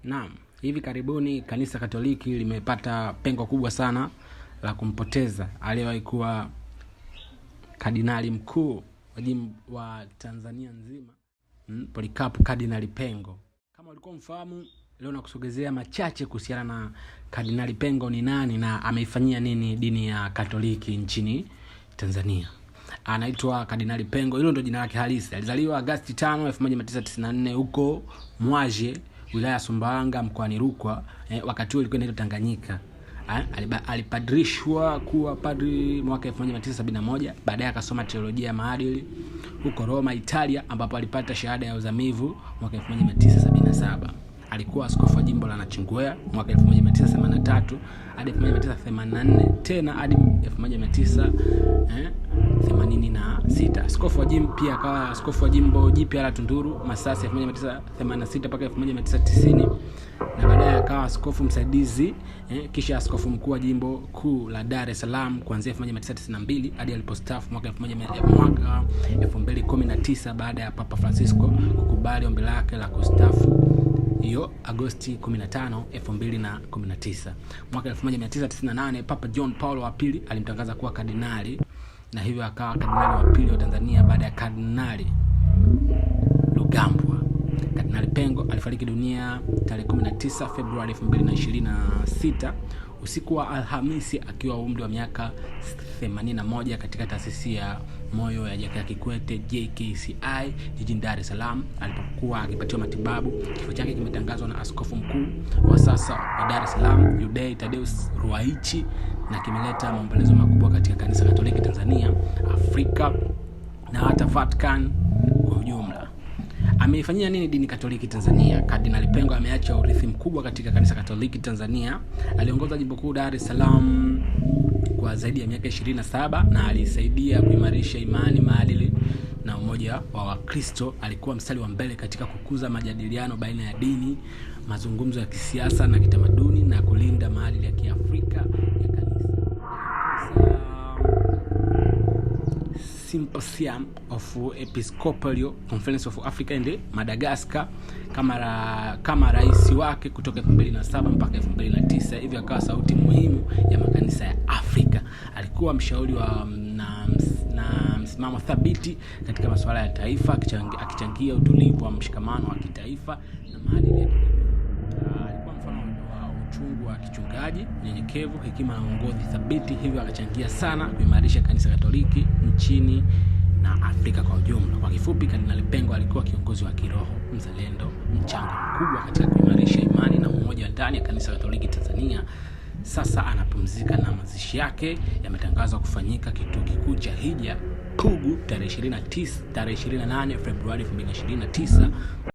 Naam, hivi karibuni kanisa Katoliki limepata pengo kubwa sana la kumpoteza aliyewahi kuwa kardinali mkuu wa Tanzania nzima, Polycarp Kardinali Pengo. Kama ulikuwa mfahamu, leo nakusogezea machache kuhusiana na Kardinali Pengo ni nani na ameifanyia nini dini ya Katoliki nchini Tanzania. Anaitwa Kardinali Pengo, hilo ndio jina lake halisi. Alizaliwa Agosti 5, 1994 huko Mwaje, wilaya Sumbawanga, mkoani Rukwa. Wakati huo ilikuwa inaitwa Tanganyika. Alipadrishwa kuwa padri mwaka 1971. Baadaye akasoma teolojia ya maadili huko Roma, Italia, ambapo alipata shahada ya uzamivu mwaka 1977. Alikuwa askofu wa jimbo la Nachingwea mwaka 1983 hadi 1984, tena hadi 1986. Askofu wa jimbo pia akawa askofu wa jimbo jipya la Tunduru Masasi 1986 mpaka 1990, na baadaye akawa askofu msaidizi kisha askofu mkuu wa jimbo kuu la Dar es Salaam kuanzia 1992 hadi alipostaafu mwaka 2019 baada ya Papa Francisco kukubali ombi lake la kustaafu hiyo Agosti 15, 2019. Mwaka 1998 Papa John Paul wa pili alimtangaza kuwa kardinali, na hivyo akawa kardinali wa pili wa Tanzania baada ya Kardinali Rugambwa. Kardinali Pengo alifariki dunia tarehe 19 Februari 2026 usiku wa Alhamisi akiwa umri wa miaka 81 katika taasisi ya moyo ya Jakaya Kikwete JKCI jijini Dar es Salaam alipokuwa akipatiwa matibabu. Kifo chake kimetangazwa na askofu mkuu wa sasa wa Dar es Salaam Yuday Tadeus Ruwaichi, na kimeleta maombolezo makubwa katika kanisa Katoliki Tanzania, Afrika na hata Vatican kwa ujumla. Ameifanyia nini dini Katoliki Tanzania? Kardinali Pengo ameacha urithi mkubwa katika kanisa Katoliki Tanzania. Aliongoza jimbo kuu Dar es Salaam kwa zaidi ya miaka 27 na alisaidia kuimarisha imani, maadili na umoja wa Wakristo. Alikuwa mstari wa mbele katika kukuza majadiliano baina ya dini, mazungumzo ya kisiasa na kitamaduni, na kulinda maadili ya Kiafrika ya kanisa. Symposium of Episcopal Conference of Africa and Madagascar kama rais wake kutoka 2007 mpaka 2009. Hivyo akawa sauti muhimu ya makanisa ya Afrika. Alikuwa mshauri na msimamo thabiti katika masuala ya taifa, akichangia utulivu wa mshikamano wa kitaifa na maadili ya kijamii. Alikuwa mfano wa uchungu wa kichungaji, unyenyekevu, hekima na uongozi thabiti. Hivyo akachangia sana kuimarisha kanisa Katoliki nchini na Afrika kwa ujumla. Kwa kifupi, Kardinali Pengo alikuwa kiongozi wa kiroho, mzalendo, mchango mkubwa katika kuimarisha imani na umoja ndani ya kanisa Katoliki Tanzania. Sasa anapumzika na mazishi yake yametangazwa kufanyika kituo kikuu cha Hija Pugu tarehe 28 Februari 2029.